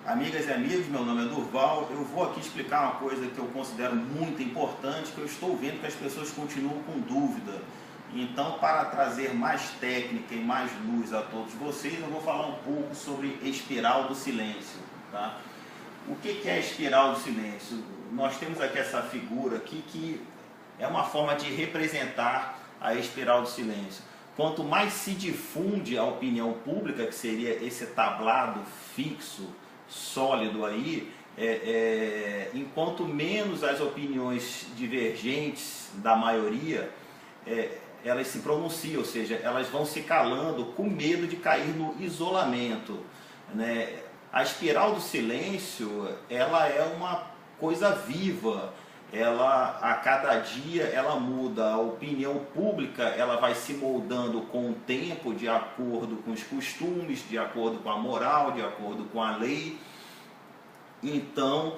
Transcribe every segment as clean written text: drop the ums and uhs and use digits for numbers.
Amigas e amigos, meu nome é Durval. Eu vou aqui explicar uma coisa que eu considero muito importante, que eu estou vendo que as pessoas continuam com dúvida. Então, para trazer mais técnica e mais luz a todos vocês, eu vou falar um pouco sobre espiral do silêncio. Tá? O que é a espiral do silêncio? Nós temos aqui essa figura aqui que é uma forma de representar a espiral do silêncio. Quanto mais se difunde a opinião pública, que seria esse tablado fixo, sólido aí, enquanto menos as opiniões divergentes da maioria, elas se pronunciam, ou seja, elas vão se calando com medo de cair no isolamento, né? A espiral do silêncio, ela é uma coisa viva. Ela, a cada dia, ela muda. A opinião pública, ela vai se moldando com o tempo, de acordo com os costumes, de acordo com a moral, de acordo com a lei. Então,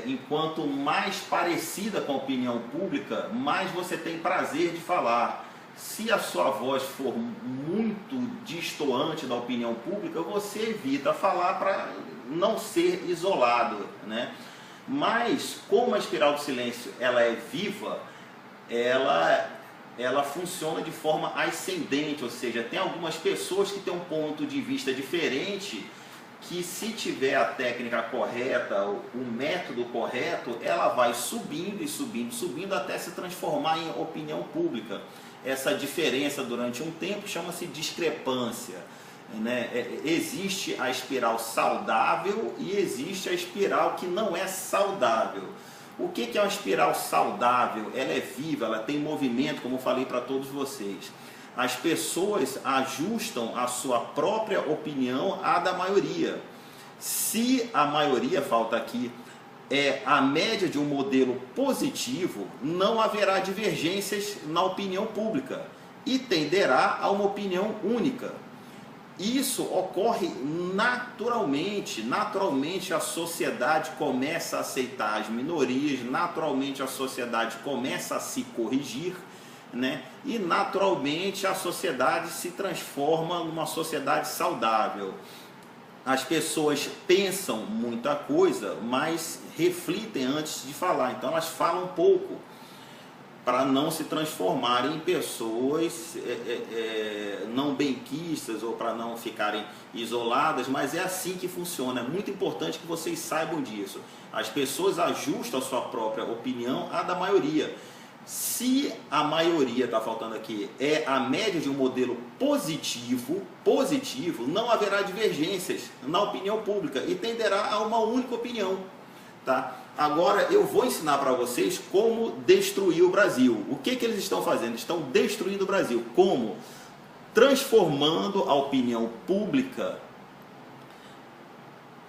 enquanto mais parecida com a opinião pública, mais você tem prazer de falar. Se a sua voz for muito distoante da opinião pública, você evita falar para não ser isolado, né? Mas, como a espiral do silêncio ela é viva, ela funciona de forma ascendente, ou seja, tem algumas pessoas que têm um ponto de vista diferente, que se tiver a técnica correta, o método correto, ela vai subindo e subindo, subindo até se transformar em opinião pública. Essa diferença durante um tempo chama-se discrepância. Né? Existe a espiral saudável e existe a espiral que não é saudável. O que é uma espiral saudável? Ela é viva, ela tem movimento, como eu falei para todos vocês. As pessoas ajustam a sua própria opinião à da maioria. Se a maioria, falta aqui, é a média de um modelo positivo, não haverá divergências na opinião pública e tenderá a uma opinião única. Isso ocorre naturalmente. Naturalmente a sociedade começa a aceitar as minorias, naturalmente a sociedade começa a se corrigir, né? E naturalmente a sociedade se transforma numa sociedade saudável. As pessoas pensam muita coisa, mas refletem antes de falar, então elas falam pouco, para não se transformarem em pessoas não benquistas ou para não ficarem isoladas, mas é assim que funciona. É muito importante que vocês saibam disso. As pessoas ajustam a sua própria opinião à da maioria. Se a maioria, está faltando aqui, é a média de um modelo positivo, não haverá divergências na opinião pública e tenderá a uma única opinião. Tá? Agora eu vou ensinar para vocês como destruir o Brasil. O que eles estão fazendo? Estão destruindo o Brasil. Como? Transformando a opinião pública.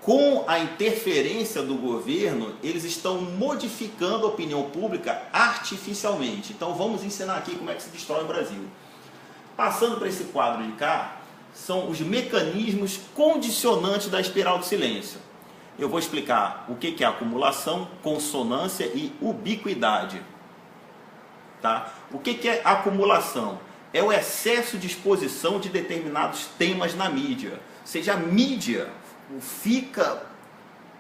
Com a interferência do governo, eles estão modificando a opinião pública artificialmente. Então vamos ensinar aqui como é que se destrói o Brasil. Passando para esse quadro de cá, são os mecanismos condicionantes da espiral do silêncio. Eu vou explicar o que é acumulação, consonância e ubiquidade. Tá? O que é acumulação? É o excesso de exposição de determinados temas na mídia. Ou seja, a mídia fica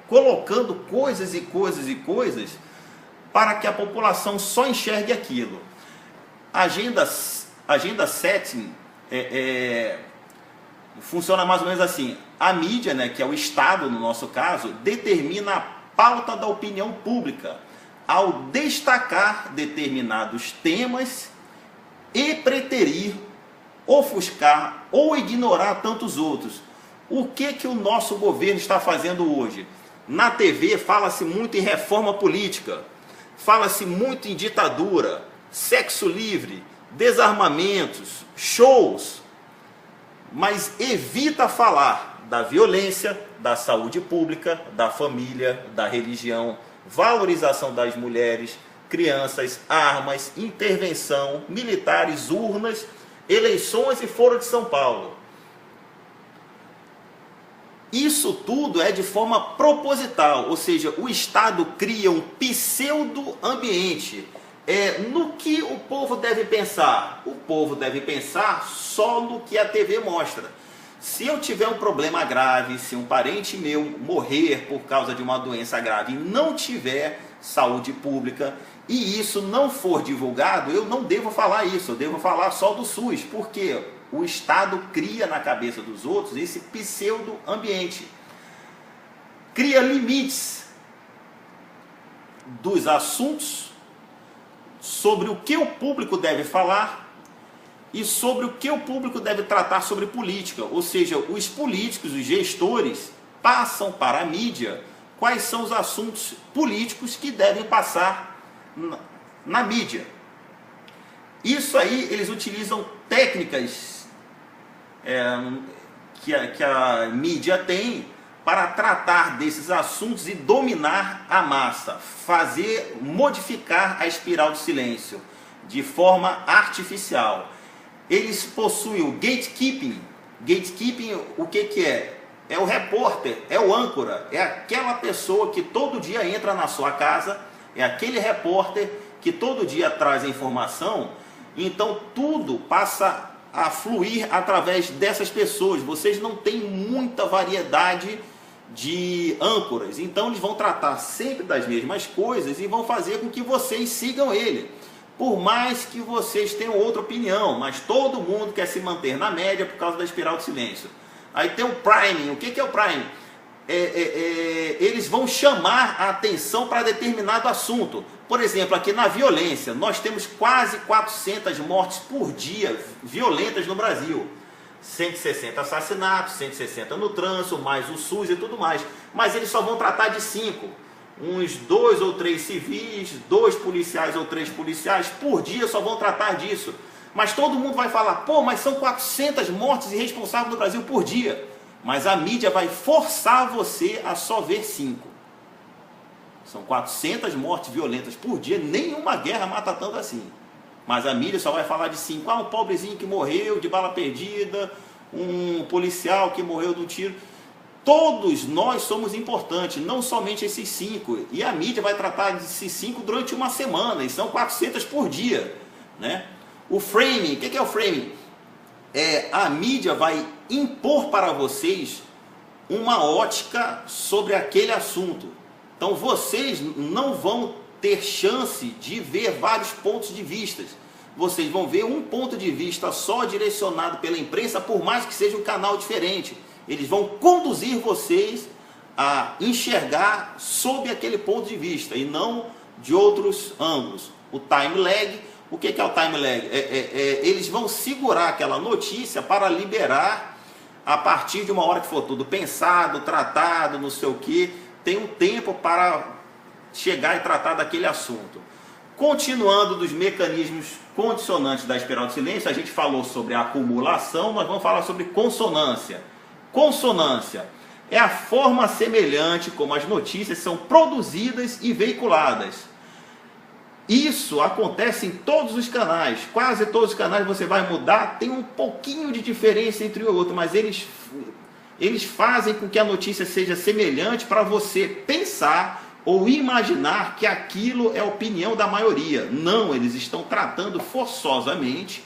colocando coisas e coisas e coisas para que a população só enxergue aquilo. Agenda setting funciona mais ou menos assim. A mídia, né, que é o Estado no nosso caso, determina a pauta da opinião pública ao destacar determinados temas e preterir, ofuscar ou ignorar tantos outros. O que o nosso governo está fazendo hoje? Na TV fala-se muito em reforma política, fala-se muito em ditadura, sexo livre, desarmamentos, shows, mas evita falar da violência, da saúde pública, da família, da religião, valorização das mulheres, crianças, armas, intervenção, militares, urnas, eleições e Foro de São Paulo. Isso tudo é de forma proposital, ou seja, o Estado cria um pseudo-ambiente. No que o povo deve pensar? O povo deve pensar só no que a TV mostra. Se eu tiver um problema grave, se um parente meu morrer por causa de uma doença grave e não tiver saúde pública, e isso não for divulgado, eu não devo falar isso, eu devo falar só do SUS, porque o Estado cria na cabeça dos outros esse pseudo-ambiente. Cria limites dos assuntos sobre o que o público deve falar e sobre o que o público deve tratar sobre política. Ou seja, os políticos, os gestores, passam para a mídia quais são os assuntos políticos que devem passar na mídia. Isso aí, eles utilizam técnicas que a mídia tem para tratar desses assuntos e dominar a massa, modificar a espiral do silêncio de forma artificial. Eles possuem o gatekeeping. Gatekeeping, o que é? É o repórter, é o âncora, é aquela pessoa que todo dia entra na sua casa, é aquele repórter que todo dia traz a informação. Então tudo passa a fluir através dessas pessoas. Vocês não têm muita variedade de âncoras, então eles vão tratar sempre das mesmas coisas e vão fazer com que vocês sigam ele, por mais que vocês tenham outra opinião, mas todo mundo quer se manter na média por causa da espiral de silêncio. Aí tem o priming. O que é o priming? Eles vão chamar a atenção para determinado assunto. Por exemplo, aqui na violência, nós temos quase 400 mortes por dia violentas no Brasil. 160 assassinatos, 160 no trânsito, mais o SUS e tudo mais. Mas eles só vão tratar de 5. Uns 2 ou 3 civis, 2 policiais ou 3 policiais por dia só vão tratar disso. Mas todo mundo vai falar, pô, mas são 400 mortes irresponsáveis no Brasil por dia. Mas a mídia vai forçar você a só ver 5. São 400 mortes violentas por dia, nenhuma guerra mata tanto assim. Mas a mídia só vai falar de 5. Ah, um pobrezinho que morreu de bala perdida, um policial que morreu de um tiro. Todos nós somos importantes, não somente esses 5. E a mídia vai tratar desses 5 durante uma semana, e são 400 por dia, né? O framing, o que é o framing? A mídia vai impor para vocês uma ótica sobre aquele assunto. Então vocês não vão ter chance de ver vários pontos de vista. Vocês vão ver um ponto de vista só direcionado pela imprensa, por mais que seja um canal diferente. Eles vão conduzir vocês a enxergar sob aquele ponto de vista e não de outros ângulos. O time lag, o que é o time lag? Eles vão segurar aquela notícia para liberar a partir de uma hora que for tudo pensado, tratado, não sei o que. Tem um tempo para chegar e tratar daquele assunto. Continuando dos mecanismos condicionantes da espiral de silêncio, a gente falou sobre a acumulação, nós vamos falar sobre consonância. Consonância é a forma semelhante como as notícias são produzidas e veiculadas. Isso acontece em todos os canais, quase todos os canais você vai mudar, tem um pouquinho de diferença entre o outro, mas eles fazem com que a notícia seja semelhante para você pensar ou imaginar que aquilo é a opinião da maioria. Não, eles estão tratando forçosamente,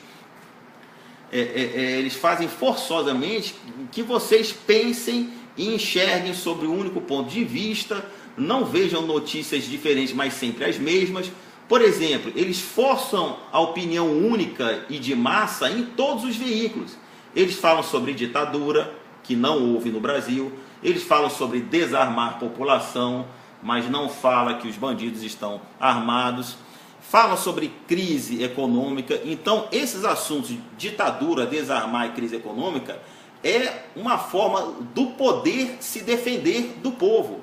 eles fazem forçosamente que vocês pensem e enxerguem sobre um único ponto de vista, não vejam notícias diferentes, mas sempre as mesmas. Por exemplo, eles forçam a opinião única e de massa em todos os veículos. Eles falam sobre ditadura, que não houve no Brasil. Eles falam sobre desarmar a população, mas não fala que os bandidos estão armados. Falam sobre crise econômica. Então, esses assuntos de ditadura, desarmar e crise econômica é uma forma do poder se defender do povo.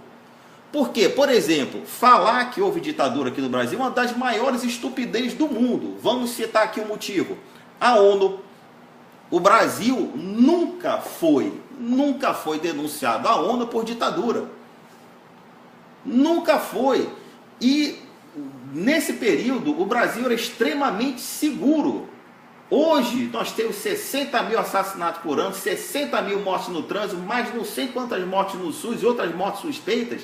Por quê? Por exemplo, falar que houve ditadura aqui no Brasil é uma das maiores estupidez do mundo. Vamos citar aqui o motivo. A ONU, o Brasil nunca foi denunciado à ONU por ditadura. Nunca foi. E nesse período o Brasil era extremamente seguro. Hoje nós temos 60 mil assassinatos por ano, 60 mil mortes no trânsito, mais não sei quantas mortes no SUS e outras mortes suspeitas,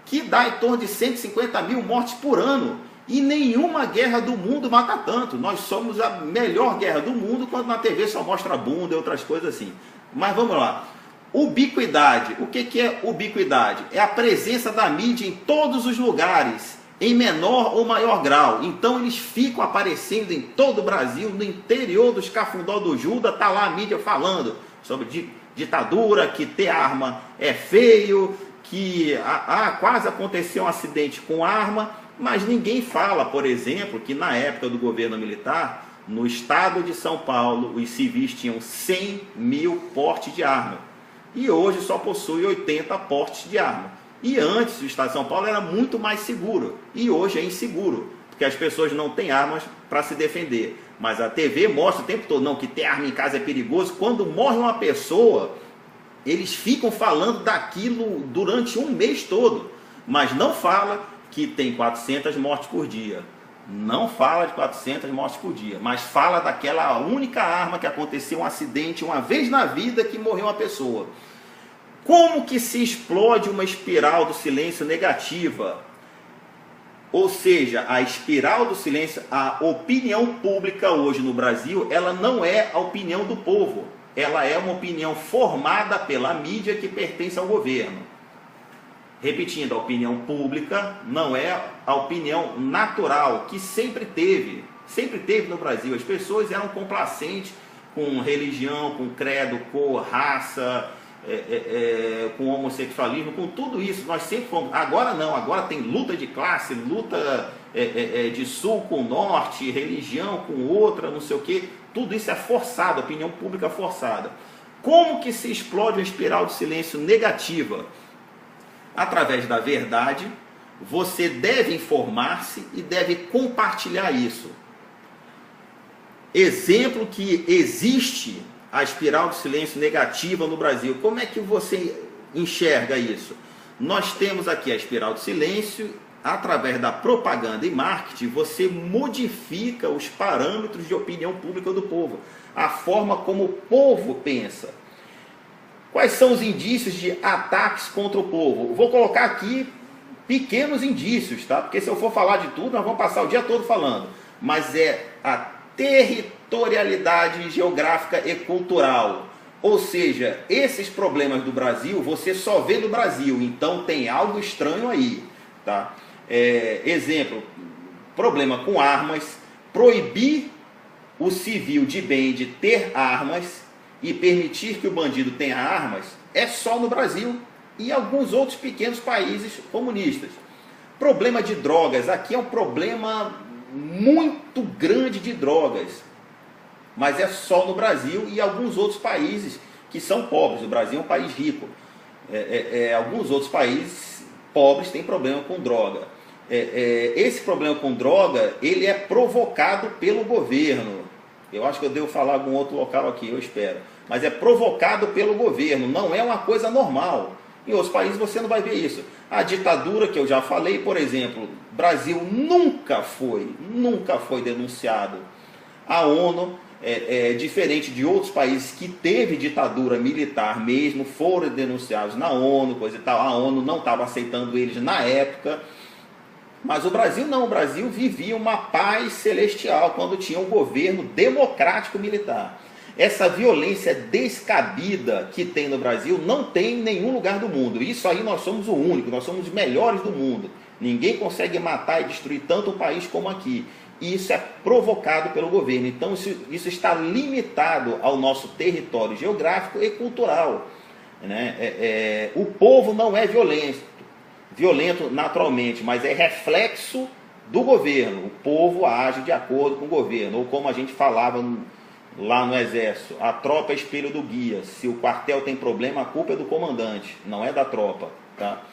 que dá em torno de 150 mil mortes por ano. E nenhuma guerra do mundo mata tanto. Nós somos a melhor guerra do mundo quando na TV só mostra bunda e outras coisas assim. Mas vamos lá. Ubiquidade. O que é ubiquidade? É a presença da mídia em todos os lugares, em menor ou maior grau. Então eles ficam aparecendo em todo o Brasil, no interior dos Cafundó do Judas, está lá a mídia falando sobre ditadura, que ter arma é feio, que quase aconteceu um acidente com arma, mas ninguém fala, por exemplo, que na época do governo militar, no estado de São Paulo, os civis tinham 100 mil portes de arma. E hoje só possui 80 portes de arma. E antes o estado de São Paulo era muito mais seguro. E hoje é inseguro, porque as pessoas não têm armas para se defender. Mas a TV mostra o tempo todo, não, que ter arma em casa é perigoso. Quando morre uma pessoa, eles ficam falando daquilo durante um mês todo. Mas não fala que tem 400 mortes por dia. Não fala de 400 mortes por dia, mas fala daquela única arma que aconteceu um acidente uma vez na vida que morreu uma pessoa. Como que se explode uma espiral do silêncio negativa? Ou seja, a espiral do silêncio, a opinião pública hoje no Brasil, ela não é a opinião do povo. Ela é uma opinião formada pela mídia que pertence ao governo. Repetindo, a opinião pública não é a opinião natural, que sempre teve no Brasil. As pessoas eram complacentes com religião, com credo, cor, raça, com homossexualismo, com tudo isso. Nós sempre fomos. Agora não, agora tem luta de classe, luta de sul com norte, religião com outra, não sei o quê. Tudo isso é forçado, opinião pública forçada. Como que se explode uma espiral de silêncio negativa? Através da verdade. Você deve informar-se e deve compartilhar isso. Exemplo que existe a espiral de silêncio negativa no Brasil. Como é que você enxerga isso? Nós temos aqui a espiral de silêncio. Através da propaganda e marketing, você modifica os parâmetros de opinião pública do povo, a forma como o povo pensa. Quais são os indícios de ataques contra o povo? Vou colocar aqui pequenos indícios, tá? Porque se eu for falar de tudo, nós vamos passar o dia todo falando. Mas é a territorialidade geográfica e cultural. Ou seja, esses problemas do Brasil, você só vê no Brasil. Então tem algo estranho aí, tá? Exemplo, problema com armas, proibir o civil de bem de ter armas e permitir que o bandido tenha armas, é só no Brasil e em alguns outros pequenos países comunistas. Problema de drogas, aqui é um problema muito grande de drogas, mas é só no Brasil e alguns outros países que são pobres. O Brasil é um país rico, alguns outros países pobres têm problema com droga. Esse problema com droga, ele é provocado pelo governo. Eu acho que eu devo falar algum outro local aqui, eu espero. Mas é provocado pelo governo, não é uma coisa normal. Em outros países você não vai ver isso. A ditadura que eu já falei, por exemplo, Brasil nunca foi denunciado. A ONU, diferente de outros países que teve ditadura militar mesmo, foram denunciados na ONU, coisa e tal. A ONU não estava aceitando eles na época. Mas o Brasil não, o Brasil vivia uma paz celestial quando tinha um governo democrático militar. Essa violência descabida que tem no Brasil não tem em nenhum lugar do mundo. Isso aí nós somos o único, nós somos os melhores do mundo. Ninguém consegue matar e destruir tanto o país como aqui. E isso é provocado pelo governo. Então isso está limitado ao nosso território geográfico e cultural, né? O povo não é violento naturalmente, mas é reflexo do governo. O povo age de acordo com o governo, ou como a gente falava lá no exército, a tropa é espelho do guia. Se o quartel tem problema, a culpa é do comandante, não é da tropa, tá?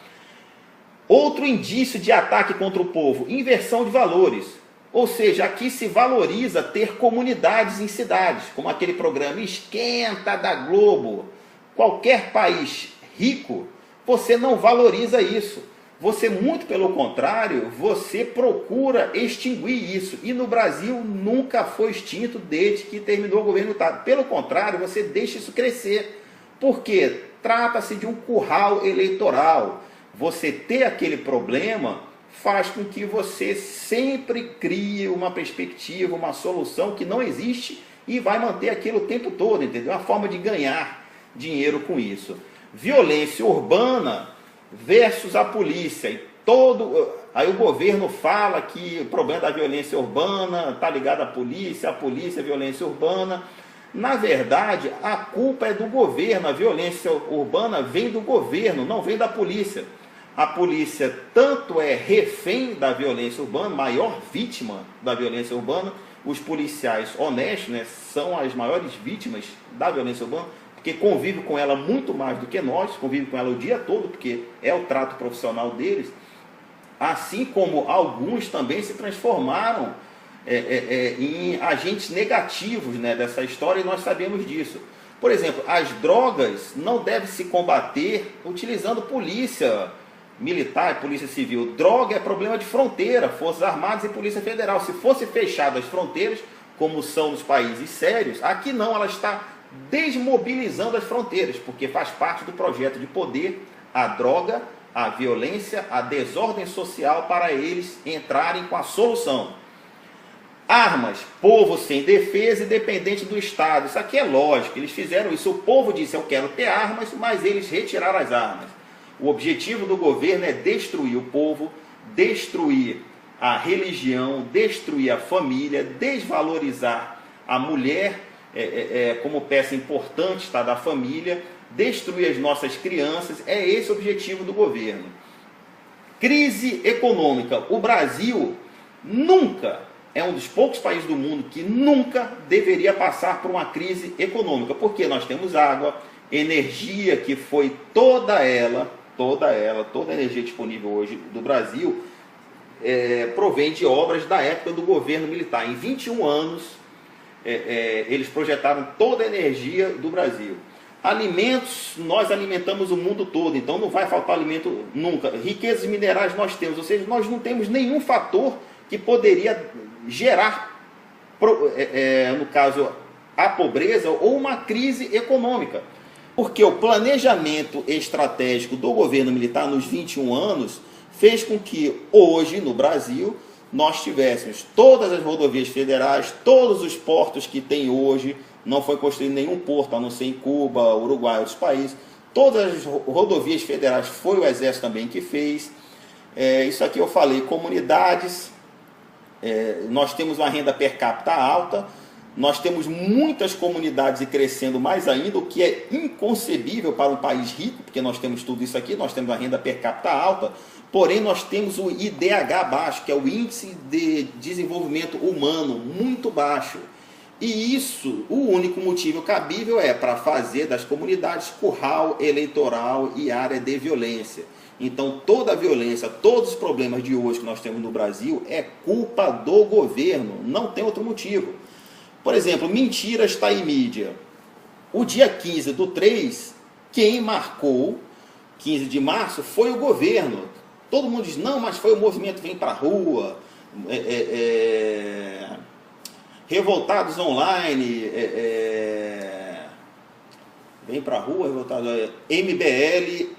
Outro indício de ataque contra o povo, inversão de valores. Ou seja, aqui se valoriza ter comunidades em cidades, como aquele programa Esquenta da Globo. Qualquer país rico, você não valoriza isso. Você, muito pelo contrário, você procura extinguir isso. E no Brasil nunca foi extinto desde que terminou o governo militar. Pelo contrário, você deixa isso crescer. Por quê? Trata-se de um curral eleitoral. Você ter aquele problema faz com que você sempre crie uma perspectiva, uma solução que não existe e vai manter aquilo o tempo todo, entendeu? Uma forma de ganhar. dinheiro com isso. Violência urbana versus a polícia. Aí o governo fala que o problema da violência urbana está ligado à polícia, a violência urbana. Na verdade, a culpa é do governo, a violência urbana vem do governo, não vem da polícia. A polícia tanto é refém da violência urbana, maior vítima da violência urbana. Os policiais honestos, né, são as maiores vítimas da violência urbana, porque convivem com ela muito mais do que nós, convivem com ela o dia todo, porque é o trato profissional deles. Assim como alguns também se transformaram em agentes negativos, né, dessa história, e nós sabemos disso. Por exemplo, as drogas não devem se combater utilizando polícia militar e polícia civil. Droga é problema de fronteira, Forças Armadas e Polícia Federal. Se fosse fechado as fronteiras, como são nos países sérios, aqui não, ela está desmobilizando as fronteiras, porque faz parte do projeto de poder a droga, a violência, a desordem social, para eles entrarem com a solução. Armas, povo sem defesa e dependente do Estado. Isso aqui é lógico, eles fizeram isso. O povo disse: eu quero ter armas, mas eles retiraram as armas. O objetivo do governo é destruir o povo, destruir a religião, destruir a família, desvalorizar a mulher como peça importante, tá, da família, destruir as nossas crianças. É esse o objetivo do governo. Crise econômica. O Brasil nunca, é um dos poucos países do mundo que nunca deveria passar por uma crise econômica, porque nós temos água, energia, que foi toda a energia disponível hoje do Brasil provém de obras da época do governo militar. Em 21 anos, eles projetaram toda a energia do Brasil. Alimentos, nós alimentamos o mundo todo, então não vai faltar alimento nunca. Riquezas minerais nós temos, ou seja, nós não temos nenhum fator que poderia gerar, no caso, a pobreza ou uma crise econômica. Porque o planejamento estratégico do governo militar nos 21 anos fez com que hoje, no Brasil, nós tivéssemos todas as rodovias federais, todos os portos que tem hoje. Não foi construído nenhum porto, a não ser em Cuba, Uruguai, outros países. Todas as rodovias federais foi o Exército também que fez. Isso aqui eu falei, comunidades, nós temos uma renda per capita alta, nós temos muitas comunidades e crescendo mais ainda, o que é inconcebível para um país rico, porque nós temos tudo isso aqui, nós temos a renda per capita alta, porém nós temos o IDH baixo, que é o Índice de Desenvolvimento Humano, muito baixo. E isso, o único motivo cabível é para fazer das comunidades curral eleitoral e área de violência. Então toda a violência, todos os problemas de hoje que nós temos no Brasil é culpa do governo, não tem outro motivo. Por exemplo, mentiras está em mídia. O dia 15/3, quem marcou 15 de março foi o governo. Todo mundo diz: não, mas foi o movimento Vem Pra Rua, Revoltados Online, Vem Pra Rua, Revoltados, MBL.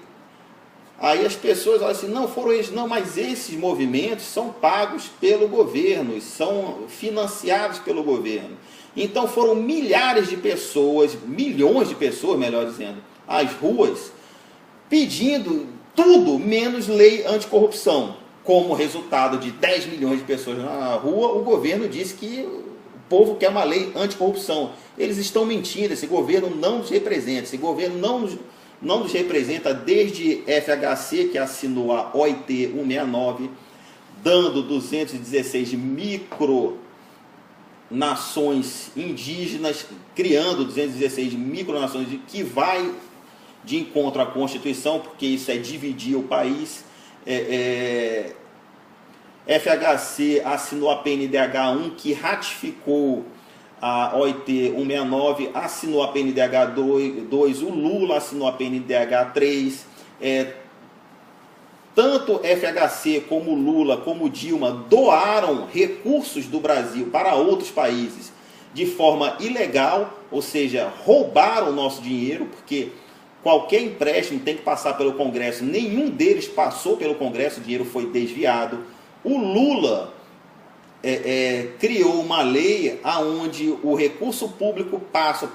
Aí as pessoas falam assim: não, foram eles. Não, mas esses movimentos são pagos pelo governo, são financiados pelo governo. Então foram milhares de pessoas, milhões de pessoas, melhor dizendo, às ruas, pedindo tudo menos lei anticorrupção. Como resultado de 10 milhões de pessoas na rua, o governo disse que o povo quer uma lei anticorrupção. Eles estão mentindo, esse governo não nos representa, esse governo não nos representa desde FHC, que assinou a OIT 169, dando 216 micronações indígenas, criando 216 micronações, que vai de encontro à Constituição, porque isso é dividir o país. FHC assinou a PNDH 1, que ratificou a OIT 169, assinou a PNDH 2, o Lula assinou a PNDH 3, tanto FHC como Lula como Dilma doaram recursos do Brasil para outros países de forma ilegal, ou seja, roubaram o nosso dinheiro, porque qualquer empréstimo tem que passar pelo Congresso, nenhum deles passou pelo Congresso, o dinheiro foi desviado. O Lula criou uma lei onde o recurso público passa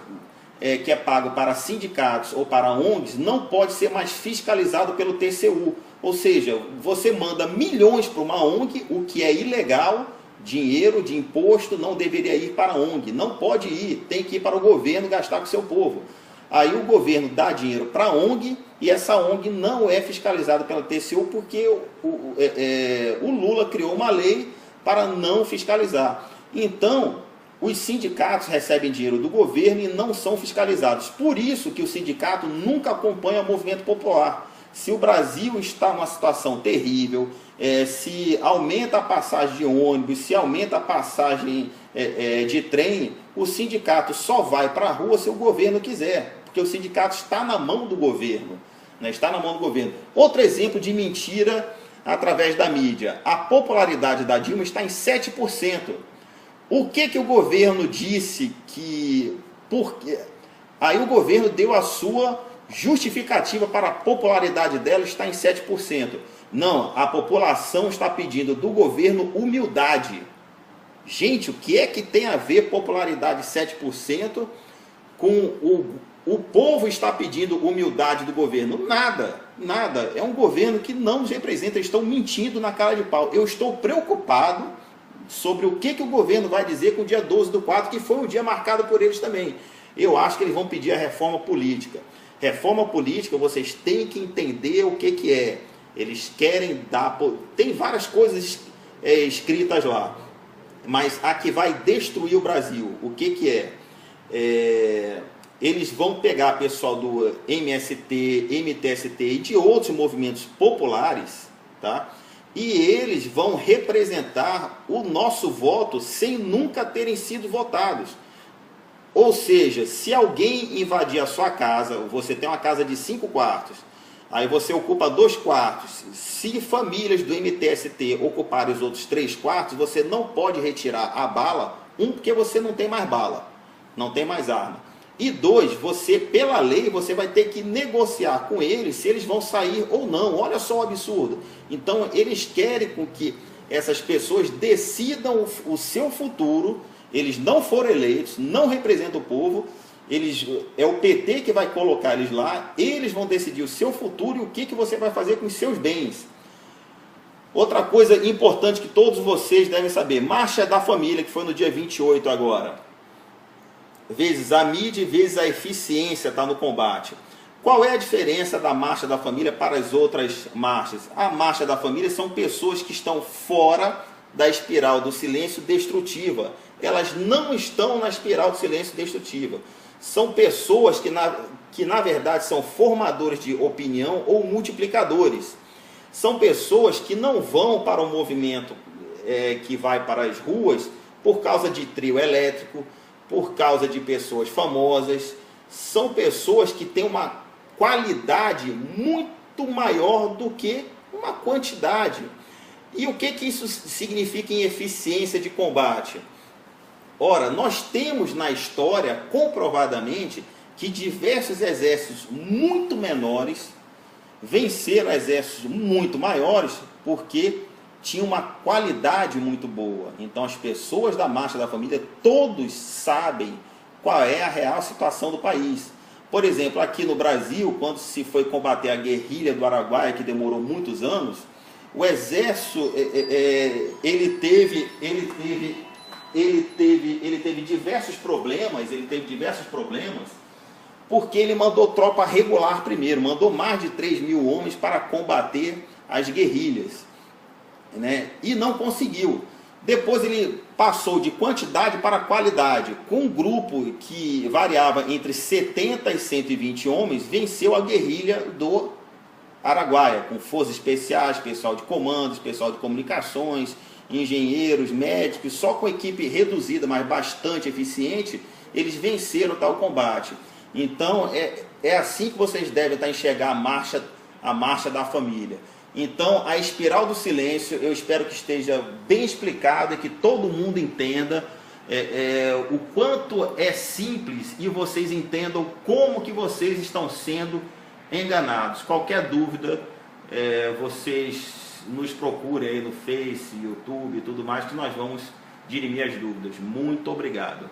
que é pago para sindicatos ou para ONGs não pode ser mais fiscalizado pelo TCU. Ou seja, você manda milhões para uma ONG, o que é ilegal, dinheiro de imposto não deveria ir para a ONG, não pode ir, tem que ir para o governo gastar com o seu povo. Aí o governo dá dinheiro para a ONG e essa ONG não é fiscalizada pela TCU porque o Lula criou uma lei para não fiscalizar. Então, os sindicatos recebem dinheiro do governo e não são fiscalizados. Por isso que o sindicato nunca acompanha o movimento popular. Se o Brasil está numa situação terrível, se aumenta a passagem de ônibus, se aumenta a passagem de trem, o sindicato só vai para a rua se o governo quiser, porque o sindicato está na mão do governo, né? Está na mão do governo. Outro exemplo de mentira através da mídia: a popularidade da Dilma está em 7%. O que o governo disse que... Porque aí o governo deu a sua justificativa para a popularidade dela está em 7%. Não, a população está pedindo do governo humildade. Gente, o que é que tem a ver popularidade 7% com o povo está pedindo humildade do governo? Nada, nada. É um governo que não nos representa, eles estão mentindo na cara de pau. Eu estou preocupado sobre o que o governo vai dizer com o dia 12/4, que foi um dia marcado por eles também. Eu acho que eles vão pedir a reforma política. Reforma política, vocês têm que entender o que é. Eles querem dar... Tem várias coisas escritas lá, mas a que vai destruir o Brasil, o que é? Eles vão pegar pessoal do MST, MTST e de outros movimentos populares, tá? E eles vão representar o nosso voto sem nunca terem sido votados. Ou seja, se alguém invadir a sua casa, você tem uma casa de 5 quartos, aí você ocupa 2 quartos, se famílias do MTST ocuparem os outros 3 quartos, você não pode retirar a bala, porque você não tem mais bala, não tem mais arma. E 2, você, pela lei, você vai ter que negociar com eles se eles vão sair ou não. Olha só o absurdo. Então, eles querem com que essas pessoas decidam o seu futuro. Eles não foram eleitos, não representam o povo. É o PT que vai colocar eles lá. Eles vão decidir o seu futuro e o que você vai fazer com os seus bens. Outra coisa importante que todos vocês devem saber. Marcha da Família, que foi no dia 28 agora. Vezes a mídia, vezes a eficiência está no combate. Qual é a diferença da Marcha da Família para as outras marchas? A Marcha da Família são pessoas que estão fora da espiral do silêncio destrutiva. Elas não estão na espiral do silêncio destrutiva. São pessoas que na verdade são formadores de opinião ou multiplicadores. São pessoas que não vão para o movimento que vai para as ruas por causa de trio elétrico, por causa de pessoas famosas. São pessoas que têm uma qualidade muito maior do que uma quantidade. E o que isso significa em eficiência de combate? Ora, nós temos na história, comprovadamente, que diversos exércitos muito menores venceram exércitos muito maiores porque tinha uma qualidade muito boa. Então as pessoas da Marcha da Família, todos sabem qual é a real situação do país. Por exemplo, aqui no Brasil, quando se foi combater a guerrilha do Araguaia, que demorou muitos anos, o exército ele teve diversos problemas, porque ele mandou tropa regular primeiro, mandou mais de 3.000 homens para combater as guerrilhas, né? E não conseguiu. Depois ele passou de quantidade para qualidade. Com um grupo que variava entre 70 e 120 homens, venceu a guerrilha do Araguaia, com forças especiais, pessoal de comandos, pessoal de comunicações, engenheiros, médicos. Só com equipe reduzida, mas bastante eficiente, eles venceram tal combate. Então é assim que vocês devem estar enxergar a marcha da família. Então, a espiral do silêncio, eu espero que esteja bem explicado e que todo mundo entenda o quanto é simples e vocês entendam como que vocês estão sendo enganados. Qualquer dúvida, vocês nos procurem aí no Face, YouTube e tudo mais, que nós vamos dirimir as dúvidas. Muito obrigado.